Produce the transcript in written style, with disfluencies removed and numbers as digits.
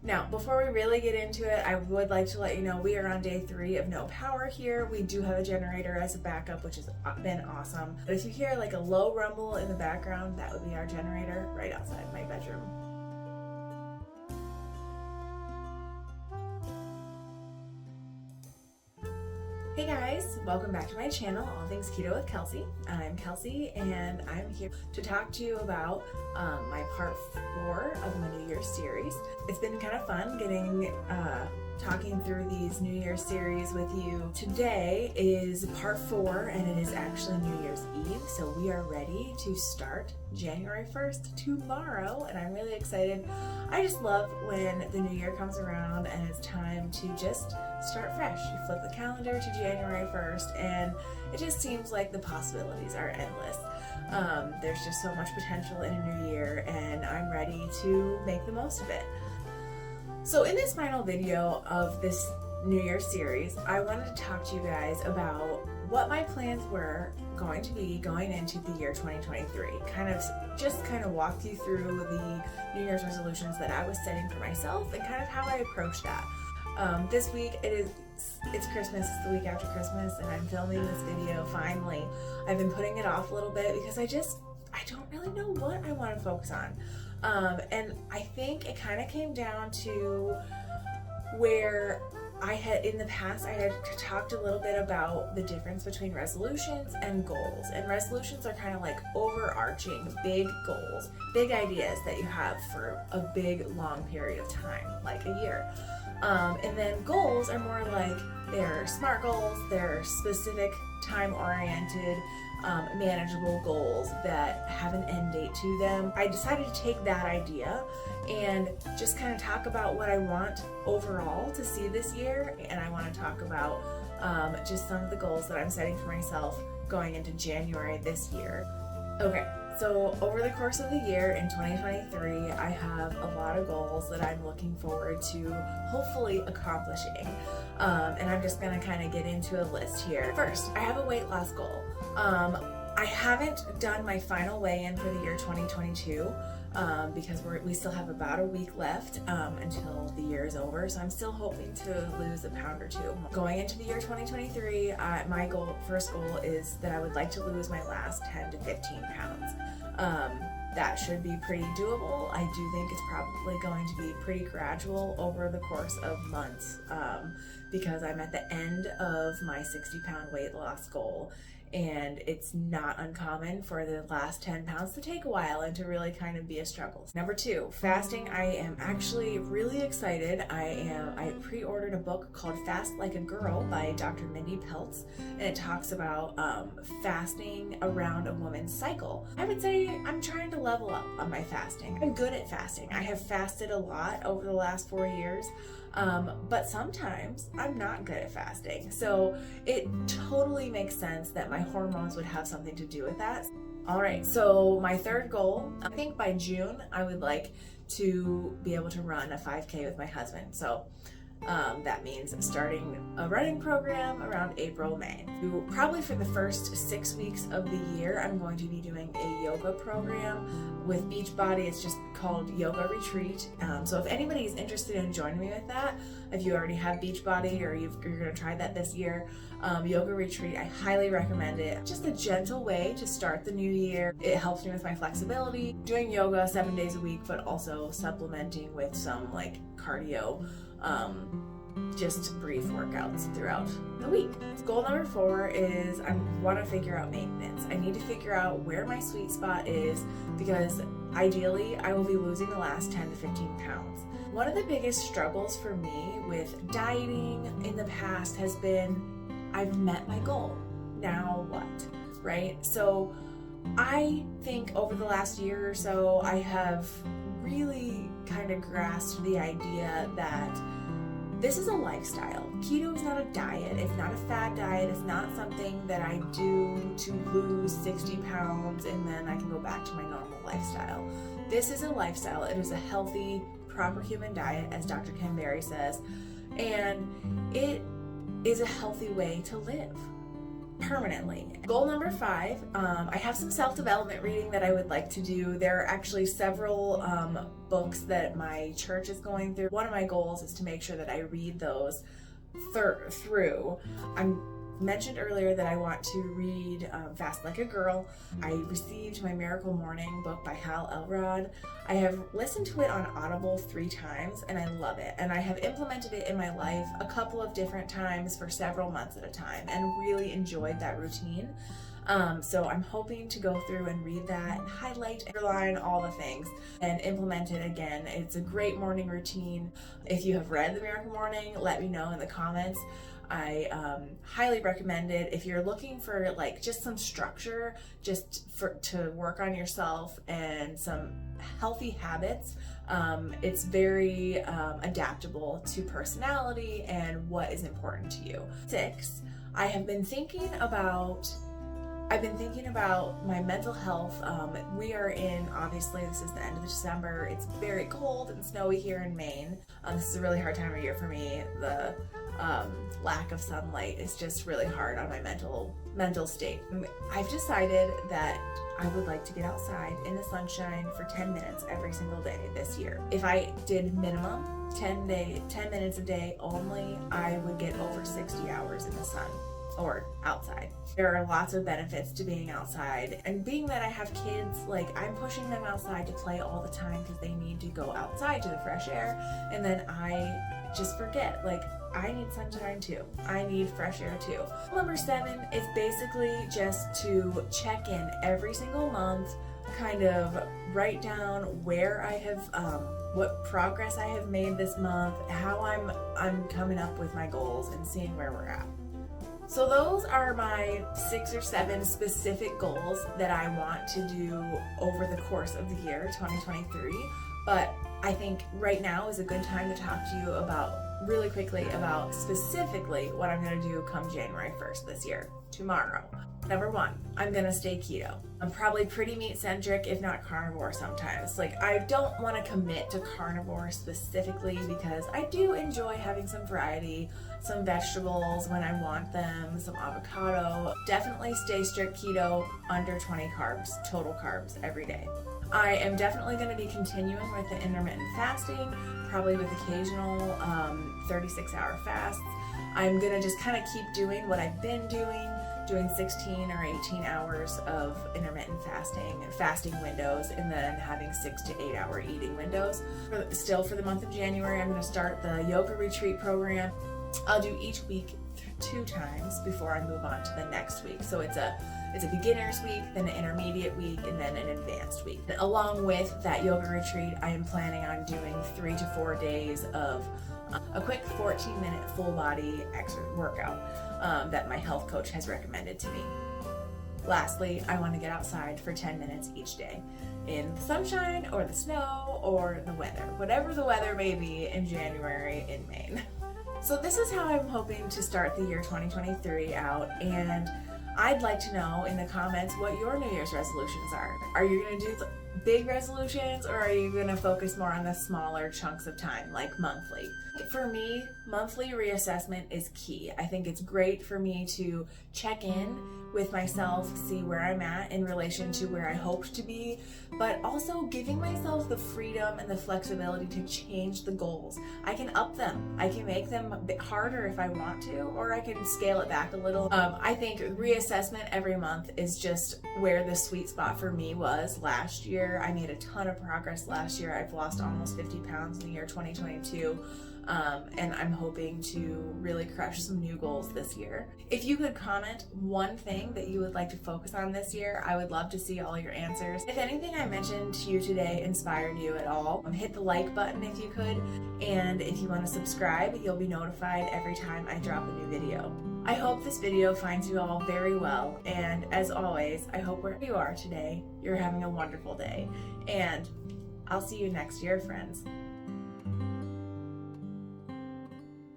Now, before we really get into it, I would like to let you know we are on day 3 of no power here. We do have a generator as a backup, which has been awesome. But if you hear like a low rumble in the background, that would be our generator right outside my bedroom. Hey guys, welcome back to my channel, All Things Keto with Kelsey. I'm Kelsey and I'm here to talk to you about my part 4 of my New Year's series. It's been kind of fun talking through these New Year's series with you. Today is part 4 and it is actually New Year's Eve, so we are ready to start January 1st tomorrow, and I'm really excited. I just love when the new year comes around and it's time to just start fresh. You flip the calendar to January 1st and it just seems like the possibilities are endless. There's just so much potential in a new year and I'm ready to make the most of it. So in this final video of this New Year's series, I wanted to talk to you guys about what my plans were going to be going into the year 2023. Kind of walk you through the New Year's resolutions that I was setting for myself and kind of how I approached that. This week it's Christmas, it's the week after Christmas, and I'm filming this video finally. I've been putting it off a little bit because I don't really know what I want to focus on. And I think it kind of came down to where in the past, I had talked a little bit about the difference between resolutions and goals. And resolutions are kind of like overarching big goals, big ideas that you have for a big, long period of time, like a year. And then goals are more like they're SMART goals, they're specific, time-oriented, manageable goals that have an end date to them. I decided to take that idea and just kind of talk about what I want overall to see this year, and I want to talk about just some of the goals that I'm setting for myself going into January this year. Okay, so over the course of the year in 2023, I have a lot of goals that I'm looking forward to hopefully accomplishing. And I'm just gonna kind of get into a list here. First, I have a weight loss goal. I haven't done my final weigh-in for the year 2022 because we still have about a week left until the year is over, so I'm still hoping to lose a pound or 2. Going into the year 2023, my first goal is that I would like to lose my last 10 to 15 pounds. That should be pretty doable. I do think it's probably going to be pretty gradual over the course of months because I'm at the end of my 60-pound weight loss goal, and it's not uncommon for the last 10 pounds to take a while and to really kind of be a struggle. Number 2, fasting. I am actually really excited. I pre-ordered a book called Fast Like a Girl by Dr. Mindy Pelz, and it talks about fasting around a woman's cycle. I would say I'm trying to level up on my fasting. I'm good at fasting. I have fasted a lot over the last 4 years. But sometimes I'm not good at fasting. So it totally makes sense that my hormones would have something to do with that. All right, so my third goal, I think by June, I would like to be able to run a 5K with my husband. So that means starting a running program around April, May. Probably for the first 6 weeks of the year, I'm going to be doing a yoga program with Beachbody. It's just called Yoga Retreat. So if anybody's interested in joining me with that, if you already have Beachbody or you're gonna try that this year, Yoga Retreat, I highly recommend it. Just a gentle way to start the new year. It helps me with my flexibility, doing yoga 7 days a week, but also supplementing with some like cardio, just brief workouts throughout the week. Goal number 4 is I want to figure out maintenance. I need to figure out where my sweet spot is because ideally I will be losing the last 10 to 15 pounds. One of the biggest struggles for me with dieting in the past has been I've met my goal. Now what? Right? So I think over the last year or so I have really kind of grasped the idea that this is a lifestyle. Keto is not a diet. It's not a fad diet. It's not something that I do to lose 60 pounds and then I can go back to my normal lifestyle. This is a lifestyle. It is a healthy, proper human diet, as Dr. Ken Berry says, and it is a healthy way to live. permanently. Goal number 5, I have some self-development reading that I would like to do. There are actually several books that my church is going through. One of my goals is to make sure that I read those through. I mentioned earlier that I want to read Fast Like a Girl. I received my Miracle Morning book by Hal Elrod. I have listened to it on Audible 3 times and I love it, and I have implemented it in my life a couple of different times for several months at a time and really enjoyed that routine. So I'm hoping to go through and read that and highlight, underline all the things and implement it again. It's a great morning routine. If you have read the Miracle Morning, let me know in the comments. I highly recommend it if you're looking for like just some structure, to work on yourself and some healthy habits. It's very adaptable to personality and what is important to you. 6, I've been thinking about my mental health. We are in, obviously this is the end of December. It's very cold and snowy here in Maine. This is a really hard time of year for me. The lack of sunlight is just really hard on my mental state. I've decided that I would like to get outside in the sunshine for 10 minutes every single day this year. If I did minimum 10 minutes a day only, I would get over 60 hours in the sun or outside. There are lots of benefits to being outside, and being that I have kids, like I'm pushing them outside to play all the time because they need to go outside to the fresh air, and then I just forget, like I need sunshine too. I need fresh air too. Number 7 is basically just to check in every single month, kind of write down where I have, what progress I have made this month, how I'm coming up with my goals and seeing where we're at. So those are my 6 or 7 specific goals that I want to do over the course of the year 2023. But I think right now is a good time to talk to you really quickly about specifically what I'm going to do come January 1st this year, tomorrow. Number 1, I'm going to stay keto. I'm probably pretty meat centric, if not carnivore sometimes. Like I don't want to commit to carnivore specifically because I do enjoy having some variety, some vegetables when I want them, some avocado. Definitely stay strict keto, under 20 carbs, total carbs every day. I am definitely going to be continuing with the intermittent fasting, probably with occasional 36-hour fasts. I'm going to just kind of keep doing what I've been doing 16 or 18 hours of intermittent fasting windows, and then having 6 to 8 hour eating windows. Still for the month of January, I'm going to start the yoga retreat program. I'll do each week 2 times before I move on to the next week. So it's a beginner's week, then an intermediate week, and then an advanced week. And along with that yoga retreat, I am planning on doing 3 to 4 days of a quick 14-minute full body workout that my health coach has recommended to me. Lastly, I want to get outside for 10 minutes each day in the sunshine or the snow or the weather, whatever the weather may be in January in Maine. So this is how I'm hoping to start the year 2023 out, and I'd like to know in the comments what your New Year's resolutions are. Are you going to do big resolutions, or are you going to focus more on the smaller chunks of time, like monthly? For me, monthly reassessment is key. I think it's great for me to check in with myself, see where I'm at in relation to where I hoped to be, but also giving myself the freedom and the flexibility to change the goals. I can up them. I can make them a bit harder if I want to, or I can scale it back a little. I think reassessment every month is just where the sweet spot for me was last year. I made a ton of progress last year. I've lost almost 50 pounds in the year 2022. And I'm hoping to really crush some new goals this year. If you could comment one thing that you would like to focus on this year, I would love to see all your answers. If anything I mentioned to you today inspired you at all, hit the like button if you could, and if you want to subscribe, you'll be notified every time I drop a new video. I hope this video finds you all very well, and as always, I hope wherever you are today, you're having a wonderful day, and I'll see you next year, friends.